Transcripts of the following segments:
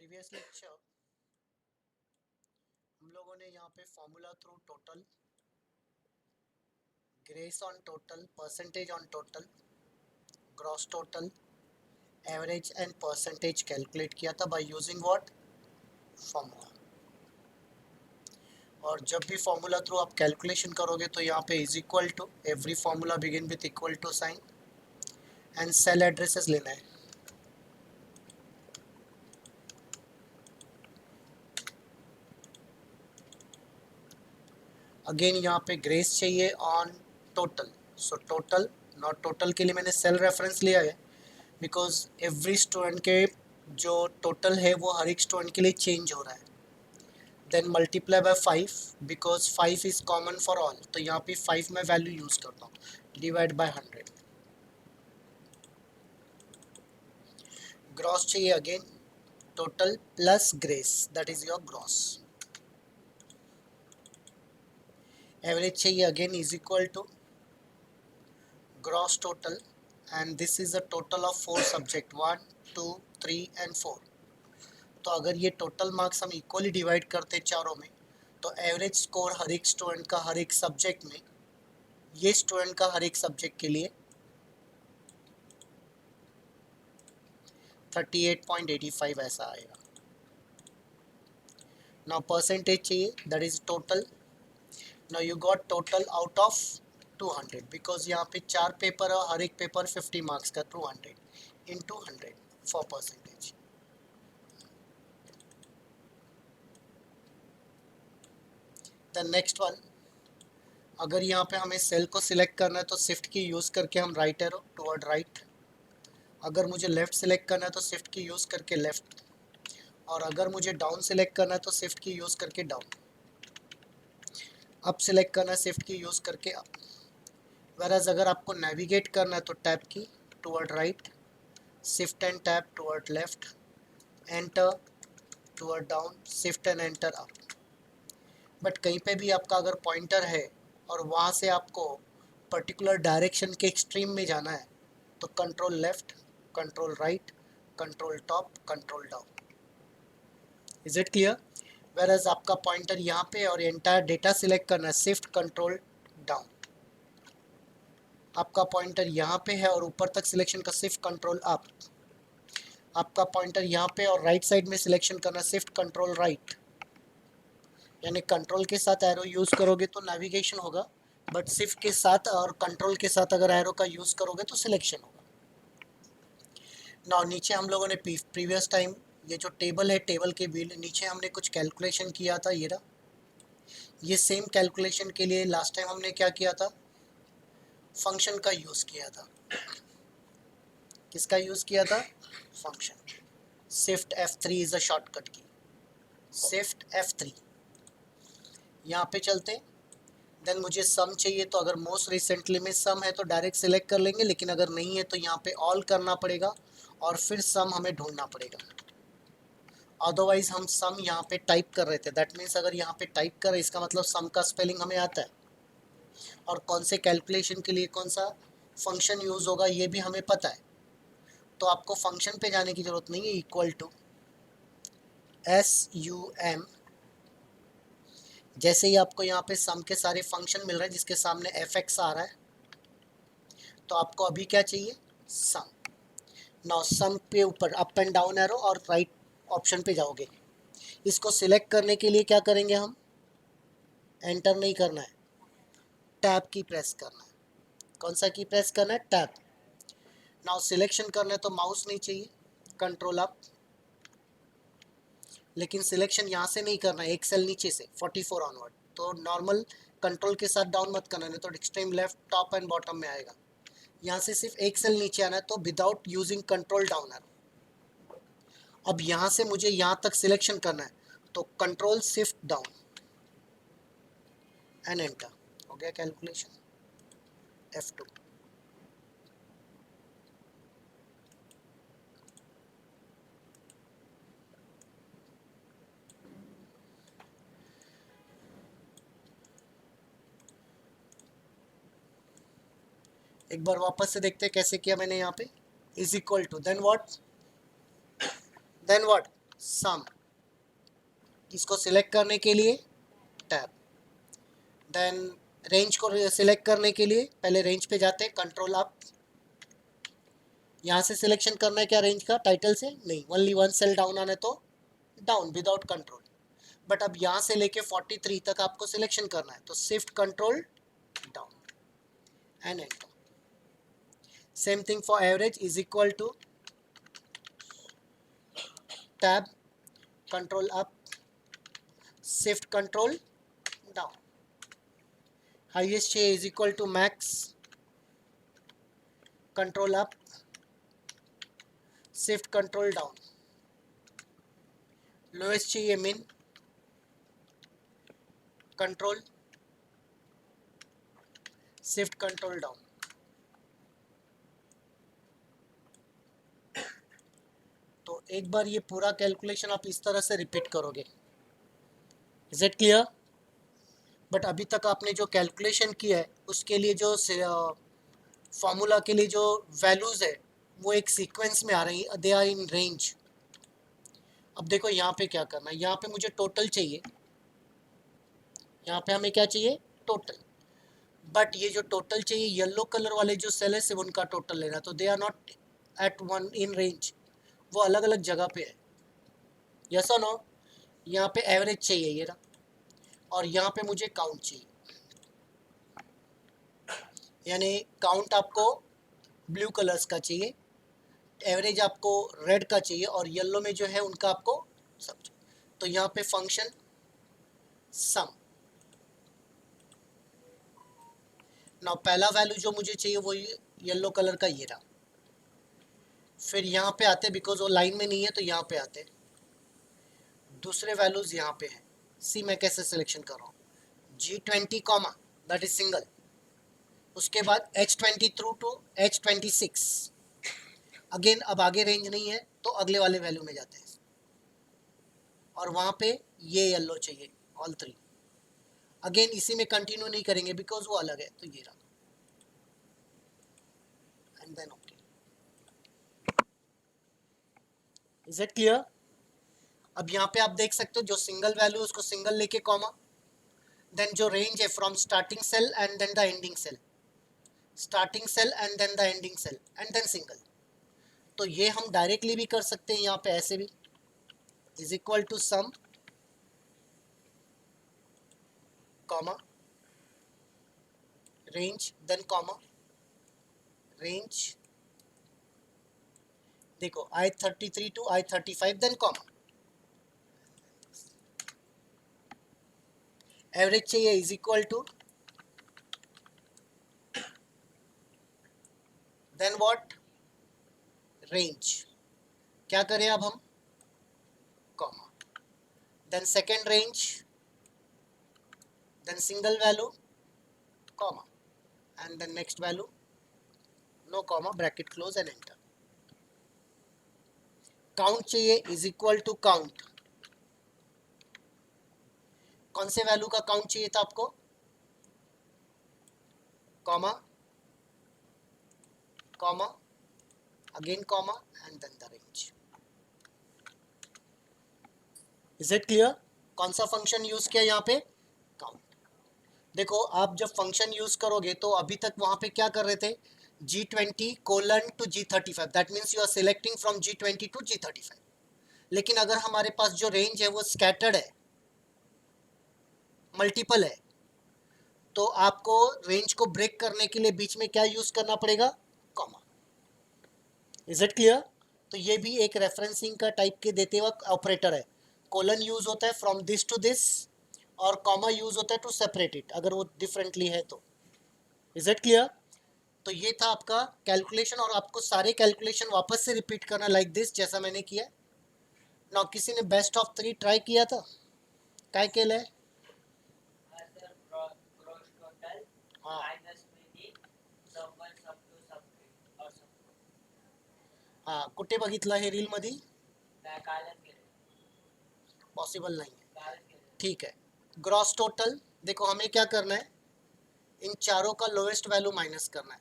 Previous lecture हम लोगों ने यहाँ पे formula through total, grace on total, percentage on total, gross total, average and percentage calculate किया था बाय यूजिंग व्हाट, फॉर्मूला। और जब भी फॉर्मूला थ्रू आप कैलकुलेशन करोगे तो यहाँ पे is equal to, every formula begin with equal to sign and cell addresses लेना है। अगेन यहाँ पे ग्रेस चाहिए on total, so total, not total के लिए मैंने सेल रेफरेंस लिया है बिकॉज एवरी स्टूडेंट के जो टोटल है वो हर एक स्टूडेंट के लिए चेंज हो रहा है। Then multiply by 5 because 5 is common for all, तो यहाँ पे 5 मैं वैल्यू यूज करता हूँ, डिवाइड बाय 100। ग्रॉस चाहिए again total plus grace, that is your gross. Average चाहिए again is equal to gross total and this is the total of 4 subject 1 2 3 and 4। तो अगर ये टोटल मार्क्स हम इक्वली डिवाइड करते चारों में तो एवरेज स्कोर हर एक स्टूडेंट का हर एक सब्जेक्ट में, ये स्टूडेंट का हर एक सब्जेक्ट के लिए 38.85 ऐसा आएगा। नाउ परसेंटेज चाहिए, that is total. Now you got total out of 200 because यहाँ पे 4 पेपर है, हर एक पेपर 50 मार्क्स का, 200 into 100 for percentage. The next one, अगर यहाँ पे हमें सेल को सिलेक्ट करना है तो शिफ्ट की यूज़ करके हम राइट एरो टुवर्ड राइट, अगर मुझे लेफ़्ट सिलेक्ट करना है तो शिफ्ट की यूज़ करके लेफ़्ट, और अगर मुझे डाउन सिलेक्ट करना है तो शिफ्ट की यूज़ करके डाउन, अप सिलेक्ट करना है शिफ्ट की यूज़ करके अप। वेराज अगर आपको नेविगेट करना है तो टैब की toward right, shift and tab toward left, enter toward down, shift and enter up. But कहीं पे भी आपका अगर पॉइंटर है और वहाँ से आपको पर्टिकुलर डायरेक्शन के एक्सट्रीम में जाना है तो control left, control right, control top, control down. Is it clear? Where's आपका पॉइंटर यहाँ पे और एंटायर डेटा सिलेक्ट करना है, शिफ्ट कंट्रोल डाउन। आपका पॉइंटर यहाँ पे है और ऊपर तक सिलेक्शन का शिफ्ट कंट्रोल अप। आपका पॉइंटर यहाँ पे और राइट साइड में सिलेक्शन करना, शिफ्ट कंट्रोल राइट। यानी कंट्रोल के साथ एरो यूज़ करोगे तो नेविगेशन होगा, बट शिफ्ट के साथ और कंट्रोल के साथ अगर एरो का यूज़ करोगे तो सिलेक्शन होगा। नाउ नीचे हम लोगों ने प्रीवियस टाइम ये जो टेबल है, टेबल के नीचे हमने कुछ कैलकुलेशन किया था, ये रहा। ये सेम कैलकुलेशन के लिए लास्ट टाइम हमने क्या किया था, फंक्शन का यूज़ किया था। किसका यूज़ किया था? Function. Shift F3 is a shortcut की, शिफ्ट F3। यहाँ पे चलते हैं। देन मुझे सम चाहिए, तो अगर मोस्ट रिसेंटली में सम है तो डायरेक्ट सिलेक्ट कर लेंगे, लेकिन अगर नहीं है तो यहाँ पे ऑल करना पड़ेगा और फिर सम हमें ढूंढना पड़ेगा। अदरवाइज हम सम यहाँ पे टाइप कर रहे थे, दैट मीन्स अगर यहाँ पे टाइप कर, इसका मतलब सम का स्पेलिंग हमें आता है और कौन से कैलकुलेशन के लिए कौन सा फंक्शन यूज़ होगा ये भी हमें पता है। तो आपको फंक्शन पे जाने की ज़रूरत नहीं है, इक्वल टू SUM। जैसे ही आपको यहाँ पे सम के सारे फंक्शन मिल रहे हैं जिसके सामने fx आ रहा है, तो आपको अभी क्या चाहिए? सम। नाउ सम पे ऊपर अप एंड डाउन एरो और राइट ऑप्शन पे जाओगे। इसको सिलेक्ट करने के लिए क्या करेंगे हम? एंटर नहीं करना है, टैब की प्रेस करना है। कौन सा की प्रेस करना है? टैब। नाउ सिलेक्शन करना है तो माउस नहीं चाहिए, कंट्रोल अप। लेकिन सिलेक्शन यहाँ से नहीं करना है, एक सेल नीचे से 44 ऑनवर्ड। तो नॉर्मल कंट्रोल के साथ डाउन मत करना, नहीं तो extreme left, top and bottom में आएगा। यहाँ से सिर्फ एक सेल नीचे आना है, तो without using control down arrow. अब यहाँ से मुझे यहाँ तक सिलेक्शन करना है, तो control shift down and enter. हो गया कैलकुलेशन, F2। एक बार वापस से देखते हैं कैसे किया मैंने यहाँ पे। Is equal to, then what, sum, इसको सिलेक्ट करने के लिए टैब, देन रेंज को सिलेक्ट करने के लिए पहले रेंज पे जाते हैं, कंट्रोल अप, यहाँ से सिलेक्शन करना है क्या रेंज का, टाइटल से नहीं, ओनली वन सेल डाउन आना है तो डाउन विदाउट कंट्रोल, बट अब यहाँ से लेके 43 तक आपको सिलेक्शन करना है तो shift control down and enter. Same thing for average is equal to tab, control up, shift control down, highest चाहिए is equal to max, control up, shift control down, lowest चाहिए min, control shift control down. तो एक बार ये पूरा calculation आप इस तरह से रिपीट करोगे। Is it clear? बट अभी तक आपने जो कैलकुलेशन किया है उसके लिए जो फॉर्मूला के लिए जो वैल्यूज़ है वो एक सीक्वेंस में आ रही है, दे आर इन रेंज। अब देखो यहाँ पे क्या करना है, यहाँ पे मुझे टोटल चाहिए, यहाँ पे हमें क्या चाहिए, टोटल, बट ये जो टोटल चाहिए येलो कलर वाले जो सेल है सिर्फ उनका टोटल लेना, तो they are not at one in range, वो अलग अलग जगह पे है। यस और नो? यहाँ पे एवरेज चाहिए ये ना, और यहाँ पे मुझे काउंट चाहिए, यानी काउंट आपको ब्लू कलर्स का चाहिए, एवरेज आपको रेड का चाहिए, और येलो में जो है उनका आपको सब। तो यहाँ पे फंक्शन सम, ना पहला वैल्यू जो मुझे चाहिए वो येलो कलर का ये रहा, फिर यहाँ पे आते बिकॉज वो लाइन में नहीं है तो यहाँ पे आते दूसरे वैल्यूज यहाँ पे है। सी मैं कैसे सिलेक्शन कर रहा हूँ, G20 comma that is single, उसके बाद H20 through to H26, again अब आगे रेंज नहीं है तो अगले वाले वैल्यू में जाते हैं, और वहाँ पे ये येलो चाहिए ऑल थ्री, अगेन इसी में कंटिन्यू नहीं करेंगे बिकॉज वो अलग है, तो ये रहा and then okay. Is it clear? अब यहाँ पे आप देख सकते हो जो सिंगल वैल्यू उसको सिंगल लेके कॉमा, देन जो रेंज है from starting cell and then the ending cell, starting cell and then the ending cell and then single. तो ये हम डायरेक्टली भी कर सकते हैं यहाँ पे ऐसे भी, is equal to sum comma range then comma range, देखो I33 to I35 then comma, average चाहिए is equal to then what, range, क्या करें अब हम, comma, then second range, then single value comma, and then next value no comma, bracket close and enter. Count चाहिए is equal to count, कौन से value का count चाहिए था आपको, comma comma again comma and then the range. Is it clear? कौन सा function use किया यहाँ पे, काउंट। देखो आप जब फंक्शन यूज करोगे तो अभी तक वहां पे क्या कर रहे थे, G20 colon to G35, that means you are selecting from G20 to G35, लेकिन अगर हमारे पास जो रेंज है वो स्कैटर्ड है, मल्टीपल है, तो आपको रेंज को ब्रेक करने के लिए बीच में क्या यूज करना पड़ेगा, कॉमा। Is it clear? तो ये भी एक रेफरेंसिंग का टाइप के देते वक्त ऑपरेटर है, कोलन यूज होता है फ्रॉम दिस टू दिस, और कॉमा यूज होता है टू सेपरेट इट अगर वो डिफरेंटली है तो। Is it clear? तो ये था आपका कैलकुलेशन, और आपको सारे कैलकुलेशन वापस से रिपीट करना लाइक दिस जैसा मैंने किया। ना किसी ने बेस्ट ऑफ 3 ट्राई किया था, काय केलं आहे? हाँ हाँ, कुठे बघितलं हे रील मध्ये, पॉसिबल नहीं है, ठीक है। ग्रॉस टोटल देखो हमें क्या करना है, इन चारों का लोएस्ट वैल्यू माइनस करना है,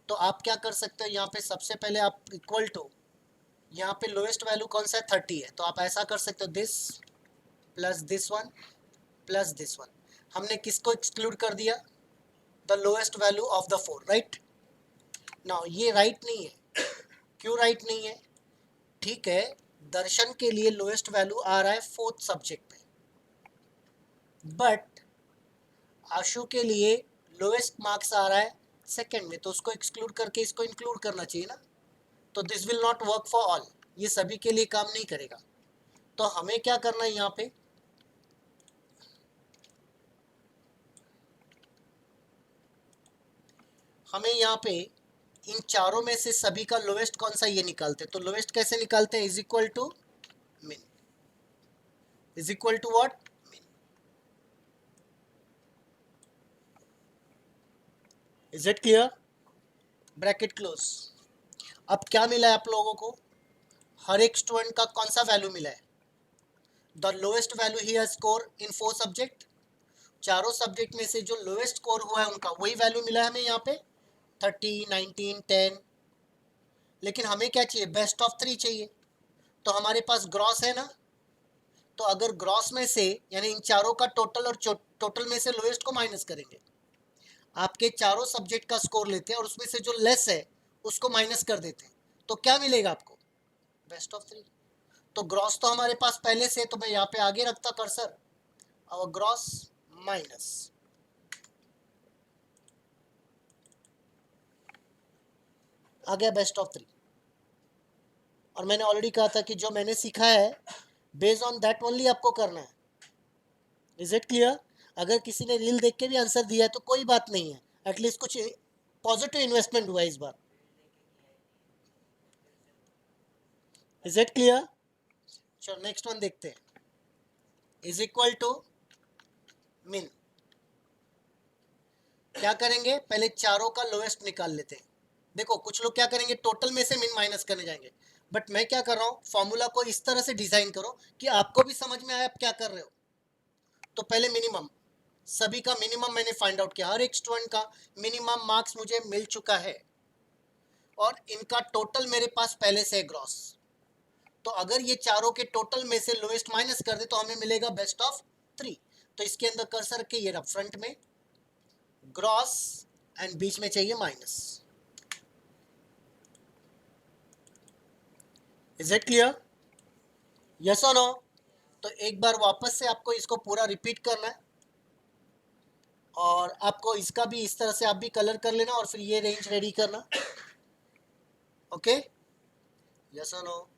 तो आप क्या कर सकते हो यहाँ पे, सबसे पहले आप इक्वल टू यहाँ पे लोएस्ट वैल्यू कौन सा है 30 है, तो आप ऐसा कर सकते हो this plus this one plus this one. हमने किसको एक्सक्लूड कर दिया, the lowest value of the 4, right. Now ये राइट नहीं है, क्यों राइट नहीं है, ठीक है दर्शन के लिए लोएस्ट वैल्यू आ रहा है 4th सब्जेक्ट पे, बट आशु के लिए लोएस्ट मार्क्स आ रहा है 2nd में, तो उसको एक्सक्लूड करके इसको इंक्लूड करना चाहिए ना। तो this will not work for all, ये सभी के लिए काम नहीं करेगा। तो हमें क्या करना है यहाँ पे, हमें यहाँ पे इन चारों में से सभी का लोएस्ट कौन सा ये निकालते हैं। तो लोएस्ट कैसे निकालते हैं, इज इक्वल टू मिन, इज इक्वल टू व्हाट, मिन। Is it clear, bracket close. अब क्या मिला है आप लोगों को, हर एक स्टूडेंट का कौन सा वैल्यू मिला है, the lowest value he has score in 4 subject. चारों सब्जेक्ट में से जो लोएस्ट स्कोर हुआ है उनका वही वैल्यू मिला है हमें यहाँ पे 30, 19, 10। लेकिन हमें क्या चाहिए, बेस्ट ऑफ 3 चाहिए। तो हमारे पास ग्रॉस है ना, तो अगर ग्रॉस में से यानी इन चारों का टोटल और टोटल में से लोएस्ट को माइनस करेंगे, आपके चारों सब्जेक्ट का स्कोर लेते हैं और उसमें से जो लेस है उसको माइनस कर देते हैं, तो क्या मिलेगा आपको, बेस्ट ऑफ 3। तो ग्रॉस तो हमारे पास पहले से, तो मैं यहाँ पे आगे रखता कर्सर, और ग्रॉस माइनस, आ गया बेस्ट ऑफ 3। और मैंने ऑलरेडी कहा था कि जो मैंने सीखा है बेस्ड ऑन दैट ओनली आपको करना है। इज इट क्लियर, अगर किसी ने रील देख के भी आंसर दिया है तो कोई बात नहीं है, एटलीस्ट कुछ पॉजिटिव इन्वेस्टमेंट हुआ इस बार। इज इट क्लियर, चलो नेक्स्ट वन देखते हैं, इज इक्वल टू मिन। क्या करेंगे, पहले चारों का लोएस्ट निकाल लेते हैं। देखो कुछ लोग क्या करेंगे, टोटल में से मिन माइनस करने जाएंगे, बट मैं क्या कर रहा हूँ, फॉर्मूला को इस तरह से डिजाइन करो कि आपको भी समझ में आए आप क्या कर रहे हो। तो पहले मिनिमम, सभी का मिनिमम मैंने फाइंड आउट किया, हर एक स्टूडेंट का मिनिमम मार्क्स मुझे मिल चुका है और इनका टोटल मेरे पास पहले से ग्रॉस। तो अगर ये चारों के टोटल में से लोएस्ट माइनस कर दे तो हमें मिलेगा बेस्ट ऑफ 3। तो इसके अंदर कर्सर के ये रहा फ्रंट में ग्रॉस एंड बीच में चाहिए minus. Is it clear, yes और नो। तो एक बार वापस से आपको इसको पूरा रिपीट करना है और आपको इसका भी इस तरह से आप भी कलर कर लेना और फिर ये रेंज रेडी करना, ओके, यस और नो।